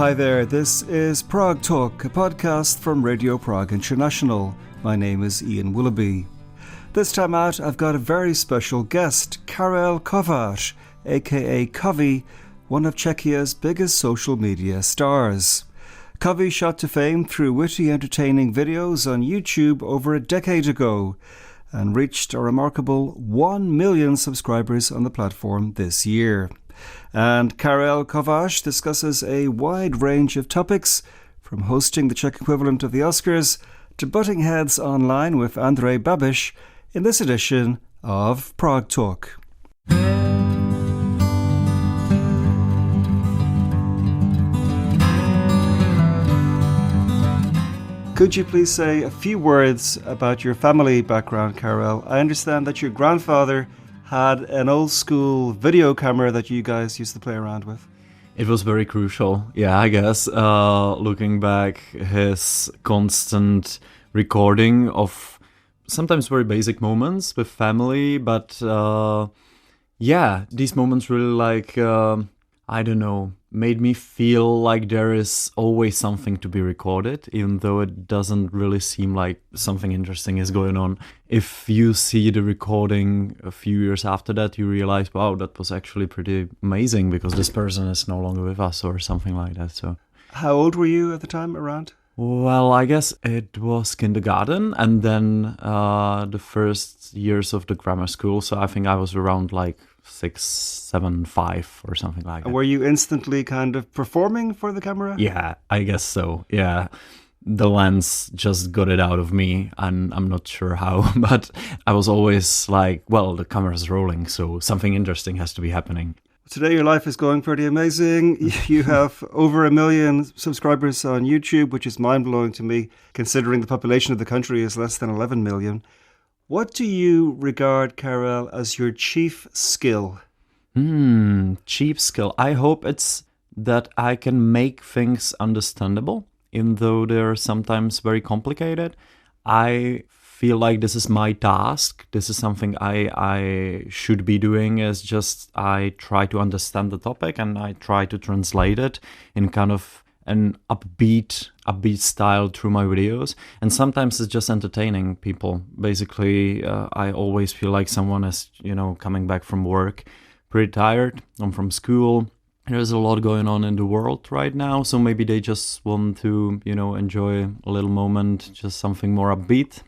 Hi there, this is Prague Talk, a podcast from Radio Prague International. My name is Ian Willoughby. This time out, I've got a very special guest, Karel Kovy, aka Kovy, one of Czechia's biggest social media stars. Kovy shot to fame through witty, entertaining videos on YouTube over a decade ago and reached a remarkable 1 million subscribers on the platform this year. And Karel Kovy discusses a wide range of topics, from hosting the Czech equivalent of the Oscars to butting heads online with Andrej Babiš in this edition of Prague Talk. Could you please say a few words about your family background, Karel? I understand that your grandfather had an old school video camera that you guys used to play around with. It was very crucial, yeah, I guess. Looking back, his constant recording of sometimes very basic moments with family, but these moments really made me feel like there is always something to be recorded, even though it doesn't really seem like something interesting is going on. If you see the recording a few years after that, you realize, wow, that was actually pretty amazing because this person is no longer with us or something like that. So, how old were you at the time around? Well, I guess it was kindergarten and then the first years of the grammar school. So I think I was around like 6, 7, 5 or something like that. And were you instantly kind of performing for the camera? Yeah, I guess so. Yeah. The lens just got it out of me and I'm not sure how, but I was always like, well, the camera's rolling, so something interesting has to be happening. Today your life is going pretty amazing. You have over 1 million subscribers on YouTube, which is mind-blowing to me, considering the population of the country is less than 11 million. What do you regard, Karel, as your chief skill? Chief skill. I hope it's that I can make things understandable, even though they're sometimes very complicated. I feel like this is my task. This is something I should be doing, is just I try to understand the topic and I try to translate it in kind of an upbeat style through my videos. And sometimes it's just entertaining people. Basically, I always feel like someone is, coming back from work pretty tired. I'm from school. There's a lot going on in the world right now. So maybe they just want to, enjoy a little moment, just something more upbeat.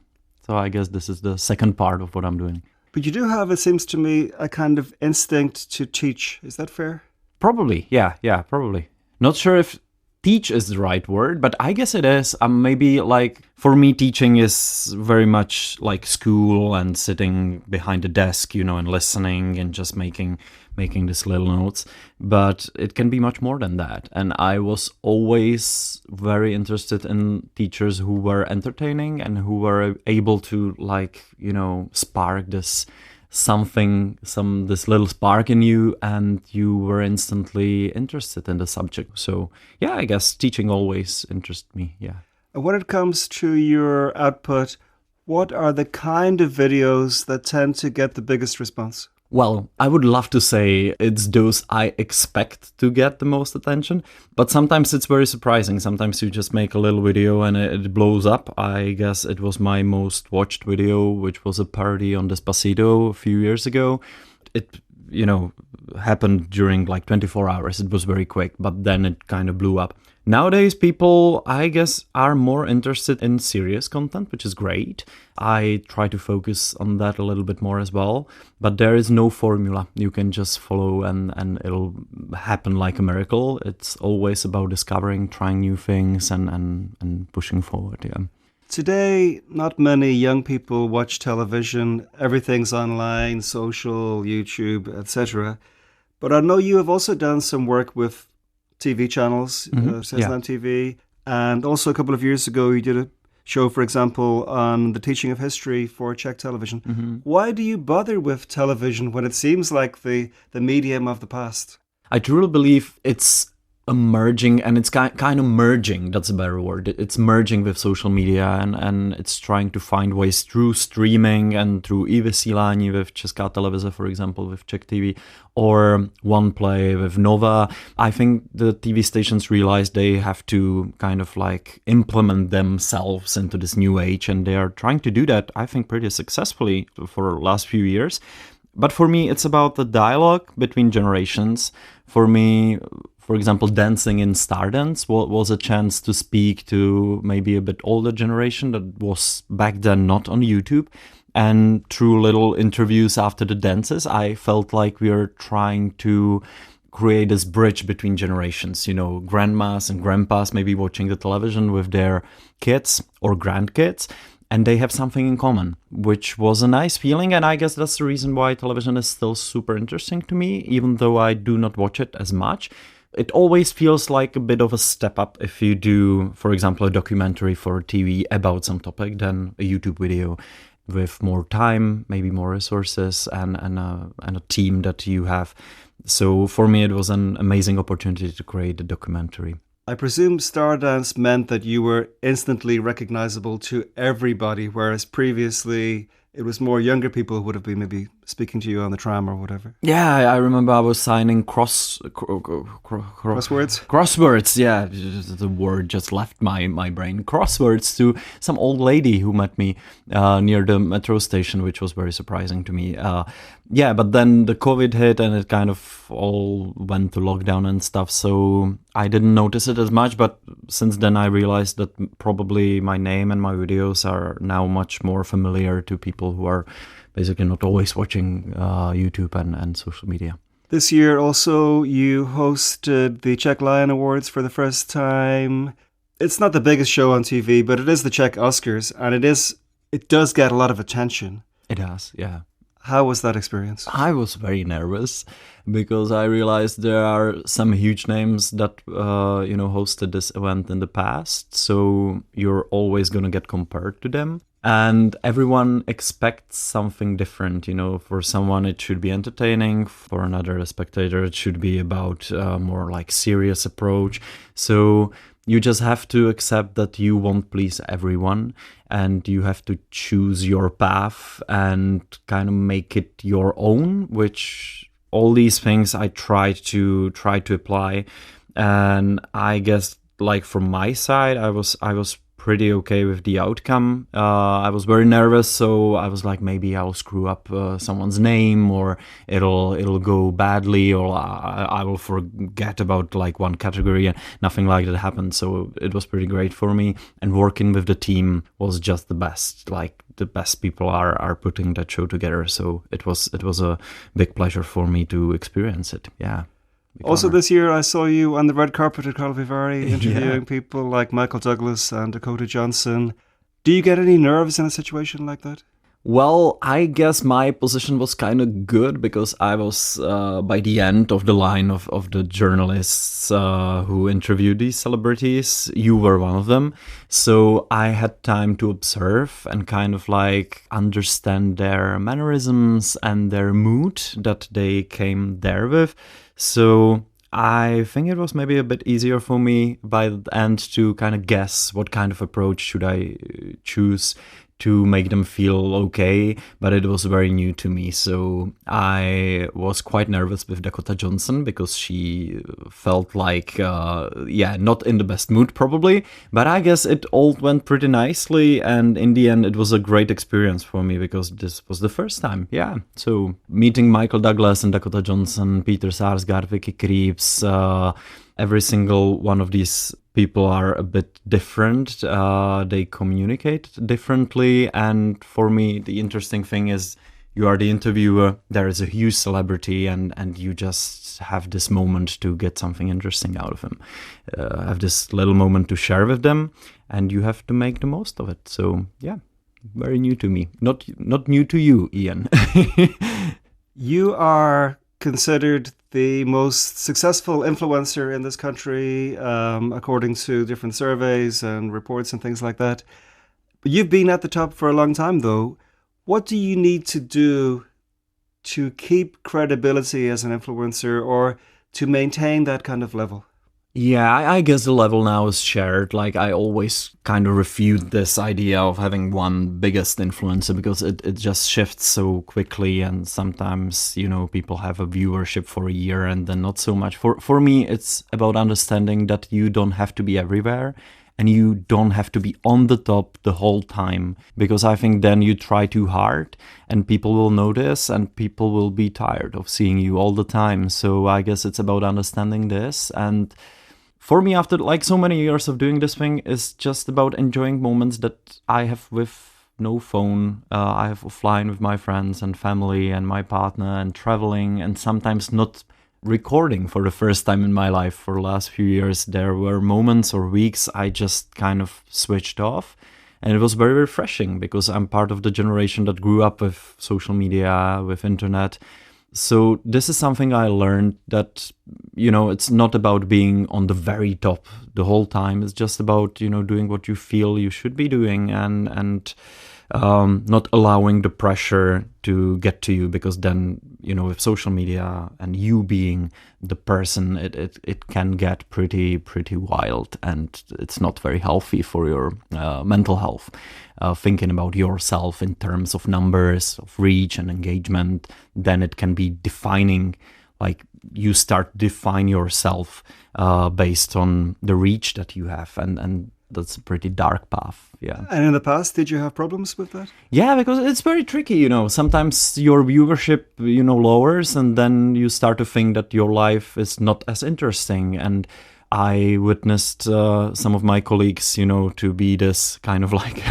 So I guess this is the second part of what I'm doing. But you do have, it seems to me, a kind of instinct to teach. Is that fair? Probably, yeah, probably. Not sure if teach is the right word, but I guess it is. Maybe like for me, teaching is very much like school and sitting behind a desk, and listening and just making these little notes. But it can be much more than that. And I was always very interested in teachers who were entertaining and who were able to spark this little spark in you, and you were instantly interested in the subject. So yeah, I guess teaching always interests me, yeah. When it comes to your output, what are the kind of videos that tend to get the biggest response? Well, I would love to say it's those I expect to get the most attention, but sometimes it's very surprising. Sometimes you just make a little video and it blows up. I guess it was my most watched video, which was a parody on Despacito a few years ago. It, happened during like 24 hours. It was very quick, but then it kind of blew up. Nowadays, people, I guess, are more interested in serious content, which is great. I try to focus on that a little bit more as well. But there is no formula. You can just follow and it'll happen like a miracle. It's always about discovering, trying new things and pushing forward, yeah. Today, not many young people watch television. Everything's online, social, YouTube, etc. But I know you have also done some work with TV channels, Seznam TV, and also a couple of years ago you did a show, for example, on the teaching of history for Czech television. Why do you bother with television when it seems like the medium of the past? I truly believe it's emerging, and it's kind of merging, that's a better word. It's merging with social media, and it's trying to find ways through streaming and through i-vysílání with Česká televize, for example, with Czech TV, or OnePlay with Nova. I think the TV stations realize they have to kind of like implement themselves into this new age, and they are trying to do that, I think, pretty successfully for the last few years. But for me, it's about the dialogue between generations. For me, for example, Dancing in Stardance was a chance to speak to maybe a bit older generation that was back then not on YouTube. And through little interviews after the dances, I felt like we are trying to create this bridge between generations, grandmas and grandpas maybe watching the television with their kids or grandkids, and they have something in common, which was a nice feeling. And I guess that's the reason why television is still super interesting to me, even though I do not watch it as much. It always feels like a bit of a step up if you do, for example, a documentary for TV about some topic than a YouTube video with more time, maybe more resources, and a team that you have. So for me, it was an amazing opportunity to create a documentary. I presume Stardance meant that you were instantly recognizable to everybody, whereas previously it was more younger people who would have been maybe speaking to you on the tram or whatever. Yeah, I remember I was signing crosswords. Crosswords, yeah, the word just left my brain. Crosswords to some old lady who met me near the metro station, which was very surprising to me. But then the COVID hit and it kind of all went to lockdown and stuff, so I didn't notice it as much. But since then I realized that probably my name and my videos are now much more familiar to people who are basically not always watching YouTube and social media. This year also you hosted the Czech Lion Awards for the first time. It's not the biggest show on TV, but it is the Czech Oscars, and it does get a lot of attention. It does, yeah. How was that experience? I was very nervous because I realized there are some huge names that hosted this event in the past, so you're always going to get compared to them. And everyone expects something different. For someone it should be entertaining, for another spectator it should be about more like serious approach. So you just have to accept that you won't please everyone, and you have to choose your path and kind of make it your own, which all these things I try to apply. And I guess like from my side, I was pretty okay with the outcome. I was very nervous, so I was like, maybe I'll screw up someone's name, or it'll go badly, or I will forget about like one category, and nothing like that happened. So it was pretty great for me, and working with the team was just the best. Like the best people are putting that show together. So it was a big pleasure for me to experience it. Yeah. Also this year I saw you on the red carpet at Kovy interviewing people like Michael Douglas and Dakota Johnson. Do you get any nerves in a situation like that? Well, I guess my position was kind of good because I was by the end of the line of the journalists who interviewed these celebrities. You were one of them. So I had time to observe and kind of like understand their mannerisms and their mood that they came there with. So I think it was maybe a bit easier for me by the end to kind of guess what kind of approach should I choose to make them feel okay, but it was very new to me. So I was quite nervous with Dakota Johnson because she felt like, not in the best mood probably, but I guess it all went pretty nicely, and in the end it was a great experience for me because this was the first time, So meeting Michael Douglas and Dakota Johnson, Peter Sarsgaard, Vicky Krieps, every single one of these people are a bit different. They communicate differently. And for me, the interesting thing is you are the interviewer. There is a huge celebrity and you just have this moment to get something interesting out of him. Have this little moment to share with them, and you have to make the most of it. So, very new to me. Not new to you, Ian. You are considered the most successful influencer in this country, according to different surveys and reports and things like that. But you've been at the top for a long time, though. What do you need to do to keep credibility as an influencer or to maintain that kind of level? Yeah, I guess the level now is shared. Like, I always kind of refute this idea of having one biggest influencer because it just shifts so quickly. And sometimes, people have a viewership for a year and then not so much. For me, it's about understanding that you don't have to be everywhere and you don't have to be on the top the whole time, because I think then you try too hard and people will notice and people will be tired of seeing you all the time. So I guess it's about understanding this. And for me, after like so many years of doing this thing, is just about enjoying moments that I have with no phone. I have offline with my friends and family and my partner, and traveling, and sometimes not recording for the first time in my life. For the last few years, there were moments or weeks I just kind of switched off. And it was very refreshing because I'm part of the generation that grew up with social media, with internet. So this is something I learned, that, it's not about being on the very top the whole time. It's just about, doing what you feel you should be doing, and not allowing the pressure to get to you, because then, with social media and you being the person, it can get pretty wild, and it's not very healthy for your mental health. Thinking about yourself in terms of numbers, of reach and engagement, then it can be defining, like you start to define yourself based on the reach that you have, and that's a pretty dark path. Yeah. And in the past, did you have problems with that? Yeah, because it's very tricky, Sometimes your viewership, lowers, and then you start to think that your life is not as interesting. And I witnessed some of my colleagues, to be this kind of like,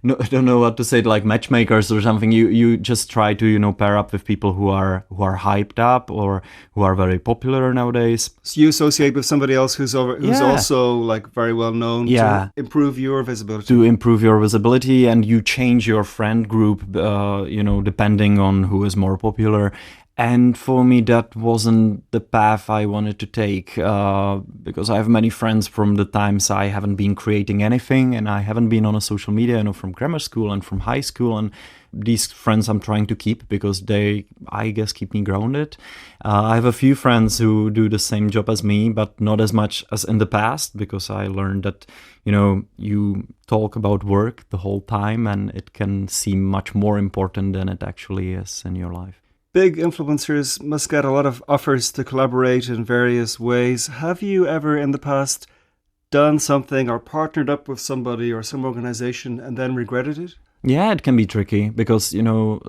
no, I don't know what to say, like matchmakers or something. You just try to, pair up with people who are hyped up or who are very popular nowadays. So you associate with somebody else who's also like very well known, to improve your visibility. To improve your visibility, and you change your friend group, depending on who is more popular. And for me, that wasn't the path I wanted to take, because I have many friends from the times I haven't been creating anything, and I haven't been on a social media, from grammar school and from high school. And these friends I'm trying to keep because they, I guess, keep me grounded. I have a few friends who do the same job as me, but not as much as in the past, because I learned that, you talk about work the whole time and it can seem much more important than it actually is in your life. Big influencers must get a lot of offers to collaborate in various ways. Have you ever in the past done something or partnered up with somebody or some organization and then regretted it? Yeah, it can be tricky because, you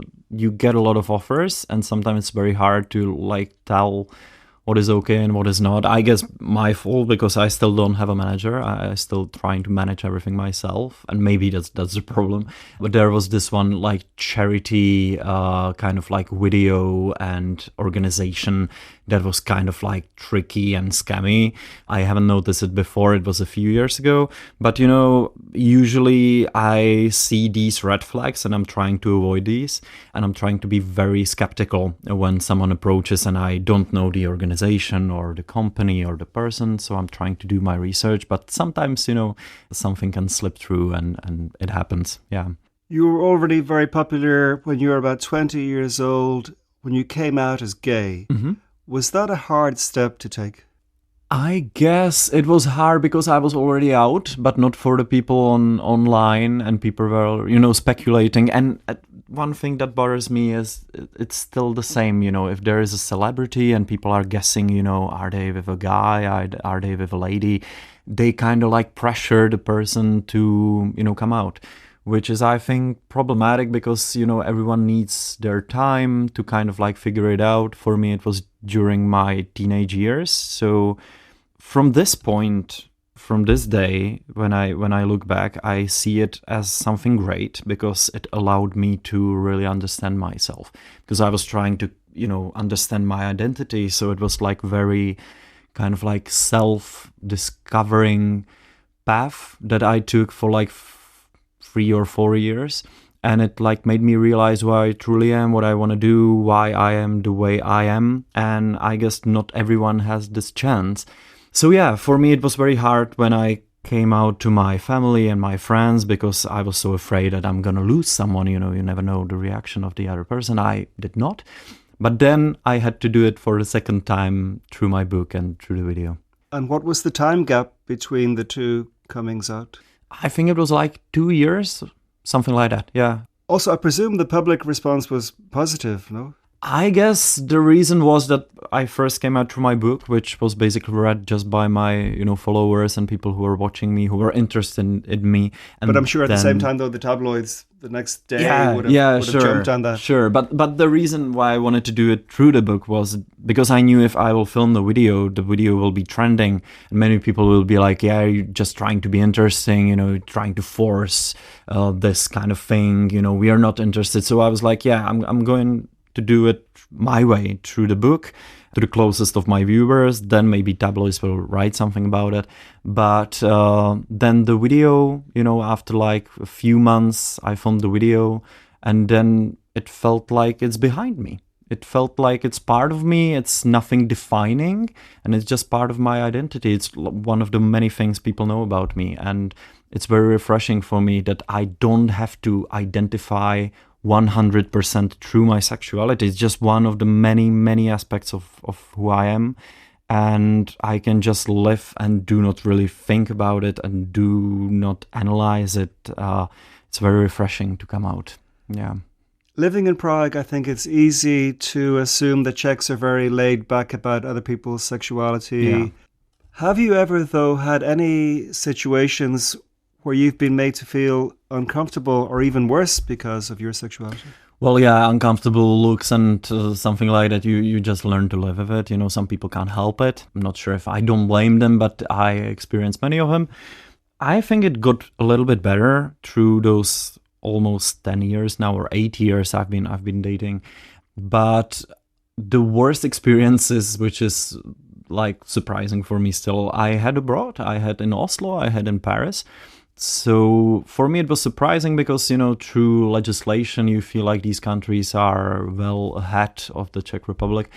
get a lot of offers, and sometimes it's very hard to like tell what is okay and what is not. I guess my fault, because I still don't have a manager. I still trying to manage everything myself, and maybe that's the problem. But there was this one like charity kind of like video and organization that was kind of like tricky and scammy. I haven't noticed it before. It was a few years ago. But, usually I see these red flags and I'm trying to avoid these. And I'm trying to be very skeptical when someone approaches and I don't know the organization or the company or the person. So I'm trying to do my research. But sometimes, something can slip through and it happens. Yeah. You were already very popular when you were about 20 years old, when you came out as gay. Mm-hmm. Was that a hard step to take? I guess it was hard because I was already out, but not for the people online, and people were, speculating. And one thing that bothers me is it's still the same, if there is a celebrity and people are guessing, are they with a guy, are they with a lady, they kind of like pressure the person to, come out. Which is, I think, problematic because, everyone needs their time to kind of like figure it out. For me, it was during my teenage years. So from this point, from this day, when I look back, I see it as something great because it allowed me to really understand myself. Because I was trying to, understand my identity. So it was like very kind of like self-discovering path that I took for like 3 or 4 years, and it like made me realize who I truly am, what I want to do, why I am the way I am. And I guess not everyone has this chance. So yeah, for me it was very hard when I came out to my family and my friends, because I was so afraid that I'm gonna lose someone. You never know the reaction of the other person. I did not, but then I had to do it for the second time through my book and through the video. And what was the time gap between the two comings out? I think it was like 2 years, something like that, yeah. Also, I presume the public response was positive, no? I guess the reason was that I first came out through my book, which was basically read just by my, followers and people who were watching me, who were interested in me. And but I'm sure at the same time, though, the tabloids the next day would have jumped on that. Sure, but the reason why I wanted to do it through the book was because I knew if I will film the video will be trending, and many people will be like, yeah, you're just trying to be interesting, trying to force this kind of thing, we are not interested. So I was like, yeah, I'm going to do it my way through the book, to the closest of my viewers. Then maybe tabloids will write something about it. But then the video, after like a few months, I filmed the video, and then it felt like it's behind me. It felt like it's part of me. It's nothing defining, and it's just part of my identity. It's one of the many things people know about me, and it's very refreshing for me that I don't have to identify 100% through my sexuality. It's just one of the many, many aspects of who I am. And I can just live and do not really think about it and do not analyze it. It's very refreshing to come out. Yeah. Living in Prague, I think it's easy to assume that Czechs are very laid back about other people's sexuality. Yeah. Have you ever, though, had any situations where you've been made to feel uncomfortable or even worse because of your sexuality? Well, yeah, uncomfortable looks and something like that, you just learn to live with it. Some people can't help it. I'm not sure if I don't blame them, but I experienced many of them. I think it got a little bit better through those almost 10 years now, or 8 years I've been dating. But the worst experiences, which is like surprising for me still, I had abroad. I had in Oslo, I had in Paris. So for me, it was surprising because, through legislation, you feel like these countries are well ahead of the Czech Republic.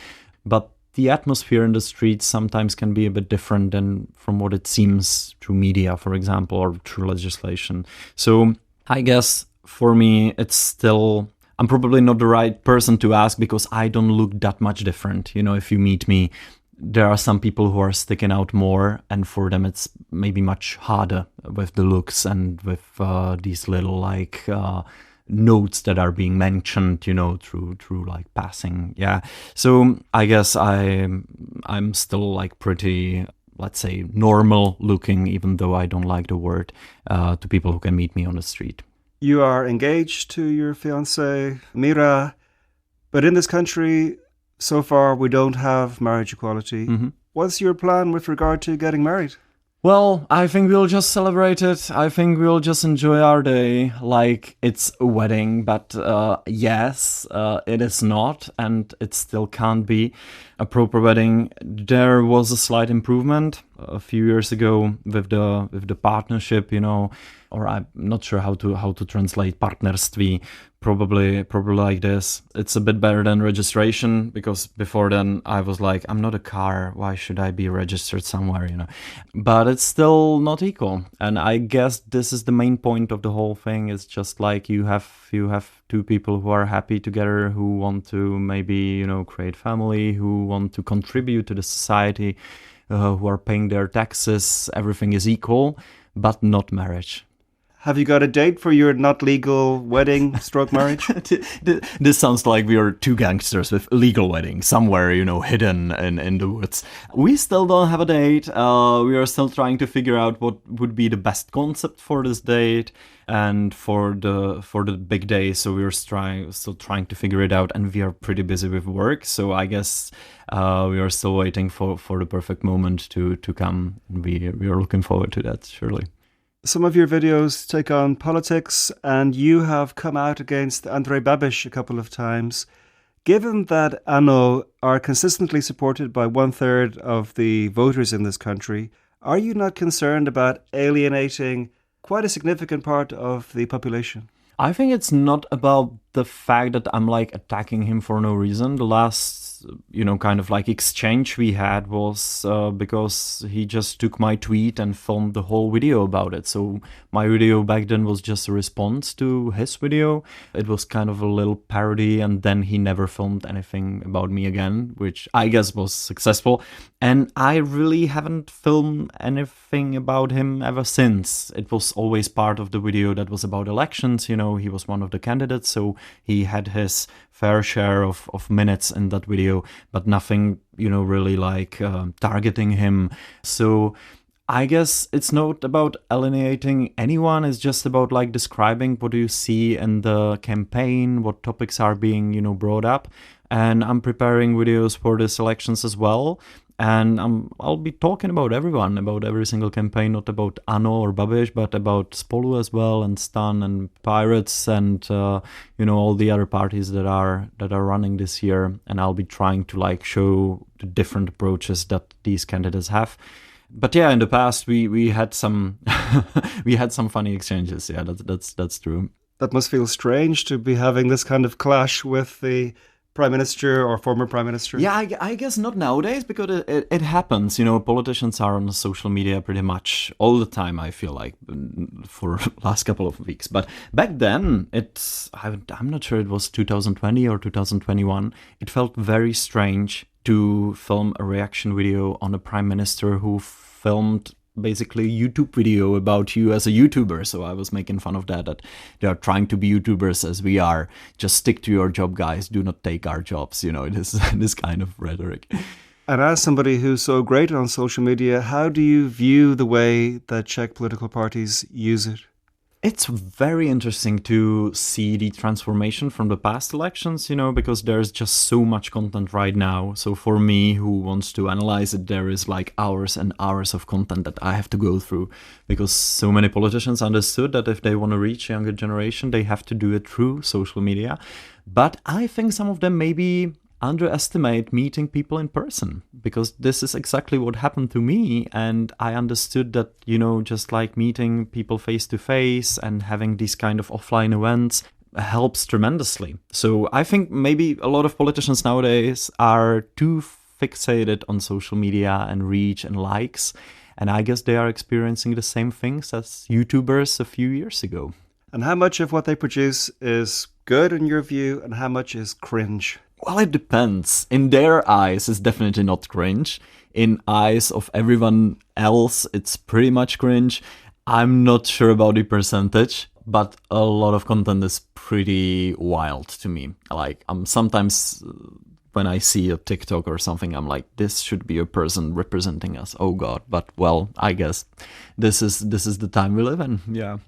But the atmosphere in the streets sometimes can be a bit different than from what it seems through media, for example, or through legislation. So I guess for me, it's still, I'm probably not the right person to ask because I don't look that much different. If you meet me, there are some people who are sticking out more, and for them it's maybe much harder with the looks and with these little notes that are being mentioned, through like passing. Yeah. So I guess I'm still like pretty, let's say, normal looking, even though I don't like the word, to people who can meet me on the street. You are engaged to your fiancée, Mira, but in this country, so far, we don't have marriage equality. Mm-hmm. What's your plan with regard to getting married? Well, I think we'll just celebrate it. I think we'll just enjoy our day like it's a wedding. But yes, it is not, and it still can't be a proper wedding. There was a slight improvement a few years ago with the partnership, or I'm not sure how to translate partnerství. Probably like this. It's a bit better than registration, because before then I was like, I'm not a car, why should I be registered somewhere, But it's still not equal. And I guess this is the main point of the whole thing. It's just like you have two people who are happy together, who want to maybe, create family, who want to contribute to the society, who are paying their taxes. Everything is equal, but not marriage. Have you got a date for your not legal wedding stroke marriage? This sounds like we are two gangsters with a legal wedding somewhere, hidden in the woods. We still don't have a date. We are still trying to figure out what would be the best concept for this date and for the big day. So we're still trying to figure it out, and we are pretty busy with work. So I guess we are still waiting for the perfect moment to come. We are looking forward to that, surely. Some of your videos take on politics, and you have come out against Andrej Babiš a couple of times. Given that ANO are consistently supported by 1/3 of the voters in this country, are you not concerned about alienating quite a significant part of the population? I think it's not about the fact that I'm like attacking him for no reason. The last, kind of like exchange we had was because he just took my tweet and filmed the whole video about it. So my video back then was just a response to his video. It was kind of a little parody, and then he never filmed anything about me again, which I guess was successful. And I really haven't filmed anything about him ever since. It was always part of the video that was about elections. He was one of the candidates, so he had his fair share of minutes in that video, but nothing, really like targeting him. So I guess it's not about alienating anyone. It's just about like describing what do you see in the campaign, what topics are being, brought up. And I'm preparing videos for these elections as well. And I'll be talking about everyone, about every single campaign, not about ANO or Babiš, but about Spolu as well, and Stan and Pirates, and all the other parties that are running this year. And I'll be trying to like show the different approaches that these candidates have. But yeah, in the past we had some we had some funny exchanges. Yeah, that's true. That must feel strange to be having this kind of clash with the Prime Minister or former Prime Minister? Yeah, I guess not nowadays, because it happens. Politicians are on social media pretty much all the time, I feel like, for last couple of weeks. But back then, I'm not sure it was 2020 or 2021, it felt very strange to film a reaction video on a Prime Minister who filmed basically a YouTube video about you as a YouTuber. So I was making fun of that they are trying to be YouTubers as we are. Just stick to your job, guys. Do not take our jobs. This kind of rhetoric. And as somebody who's so great on social media, how do you view the way that Czech political parties use it? It's very interesting to see the transformation from the past elections, because there's just so much content right now. So for me, who wants to analyze it, there is like hours and hours of content that I have to go through, because so many politicians understood that if they want to reach a younger generation, they have to do it through social media. But I think some of them maybe underestimate meeting people in person, because this is exactly what happened to me. And I understood that, just like meeting people face to face and having these kind of offline events helps tremendously. So I think maybe a lot of politicians nowadays are too fixated on social media and reach and likes. And I guess they are experiencing the same things as YouTubers a few years ago. And how much of what they produce is good in your view, and how much is cringe? Well, it depends. In their eyes, it's definitely not cringe. In eyes of everyone else, it's pretty much cringe. I'm not sure about the percentage, but a lot of content is pretty wild to me. Like, sometimes when I see a TikTok or something, I'm like, this should be a person representing us. Oh God. But well, I guess this is the time we live in. Yeah.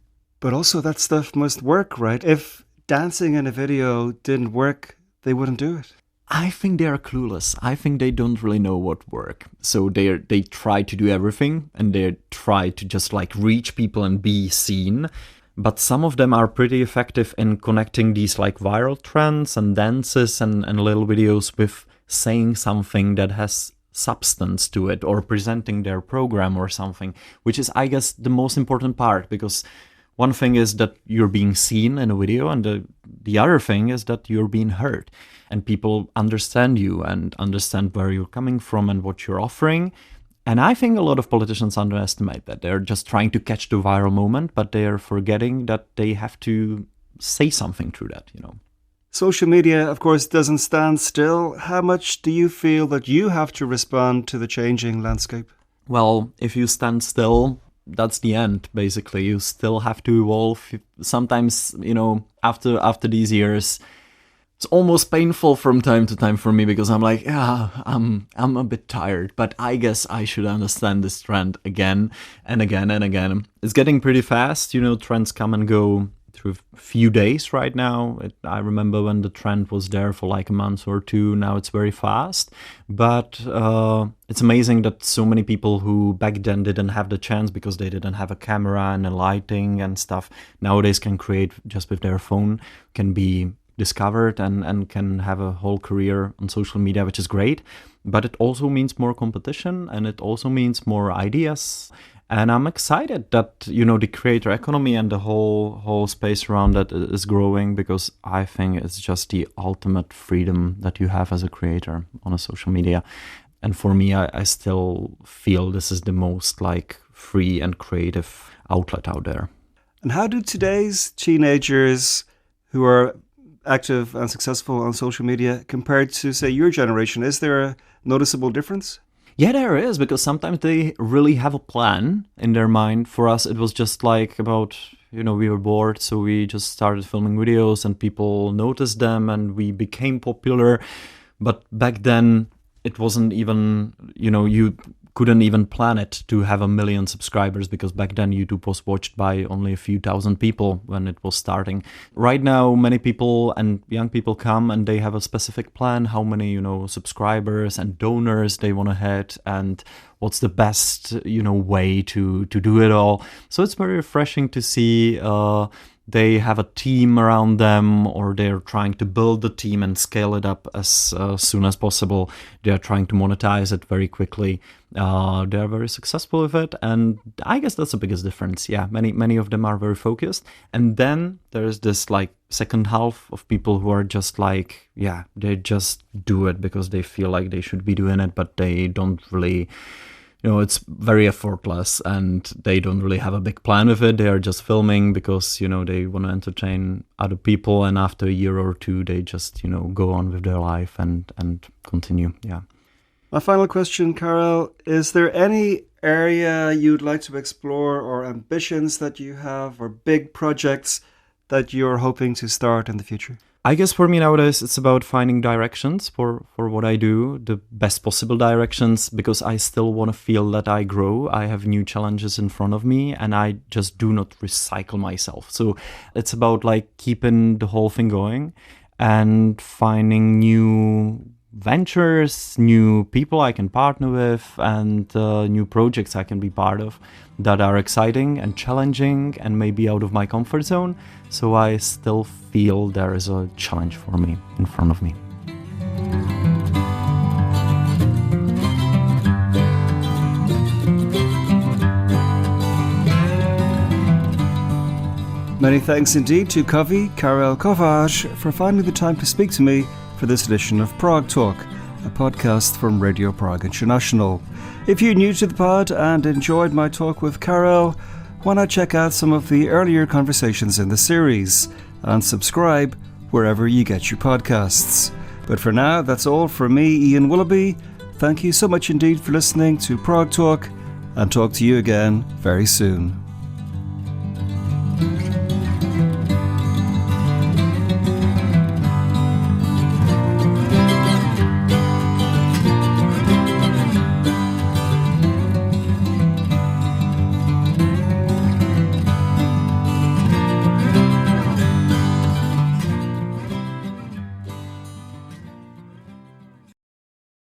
But also that stuff must work, right? If dancing in a video didn't work, they wouldn't do it. I think they are clueless. I think they don't really know what work. So they try to do everything, and they try to just like reach people and be seen. But some of them are pretty effective in connecting these like viral trends and dances and little videos with saying something that has substance to it, or presenting their program or something, which is, I guess, the most important part, because one thing is that you're being seen in a video, and the other thing is that you're being heard, and people understand you and understand where you're coming from and what you're offering. And I think a lot of politicians underestimate that. They're just trying to catch the viral moment, but they're forgetting that they have to say something through that, Social media, of course, doesn't stand still. How much do you feel that you have to respond to the changing landscape? Well, if you stand still, that's the end, basically. You still have to evolve. Sometimes, after these years, it's almost painful from time to time for me, because I'm like, yeah, I'm a bit tired, but I guess I should understand this trend again and again and again. It's getting pretty fast, trends come and go through a few days right now. I remember when the trend was there for like a month or two. Now it's very fast. But it's amazing that so many people who back then didn't have the chance because they didn't have a camera and a lighting and stuff, nowadays can create just with their phone, can be discovered and can have a whole career on social media, which is great. But it also means more competition, and it also means more ideas. And I'm excited that, the creator economy and the whole space around that is growing, because I think it's just the ultimate freedom that you have as a creator on a social media. And for me, I still feel this is the most like free and creative outlet out there. And how do today's teenagers who are active and successful on social media compared to, say, your generation? Is there a noticeable difference? Yeah, there is, because sometimes they really have a plan in their mind. For us, it was just like about, we were bored, so we just started filming videos and people noticed them and we became popular. But back then, it wasn't even, you couldn't even plan it to have 1 million subscribers, because back then YouTube was watched by only a few thousand people when it was starting. Right now, many people and young people come and they have a specific plan, how many, subscribers and donors they want to hit, and what's the best, way to do it all. So it's very refreshing to see they have a team around them, or they're trying to build the team and scale it up as soon as possible. They're trying to monetize it very quickly. They're very successful with it, and I guess that's the biggest difference. Yeah, many of them are very focused. And then there's this like second half of people who are just like, they just do it because they feel like they should be doing it, but they don't really... it's very effortless and they don't really have a big plan with it. They are just filming because, they want to entertain other people. And after a year or two, they just, go on with their life and continue. Yeah. My final question, Karel, is there any area you'd like to explore, or ambitions that you have, or big projects that you're hoping to start in the future? I guess for me nowadays, it's about finding directions for what I do, the best possible directions, because I still want to feel that I grow. I have new challenges in front of me and I just do not recycle myself. So it's about like keeping the whole thing going and finding new ventures, new people I can partner with, and new projects I can be part of that are exciting and challenging and maybe out of my comfort zone. So I still feel there is a challenge for me in front of me. Many thanks indeed to Kovy, Karel Kovy, for finding the time to speak to me for this edition of Prague Talk, a podcast from Radio Prague International. If you're new to the pod and enjoyed my talk with Karel, why not check out some of the earlier conversations in the series and subscribe wherever you get your podcasts. But for now, that's all from me, Ian Willoughby. Thank you so much indeed for listening to Prague Talk, and talk to you again very soon.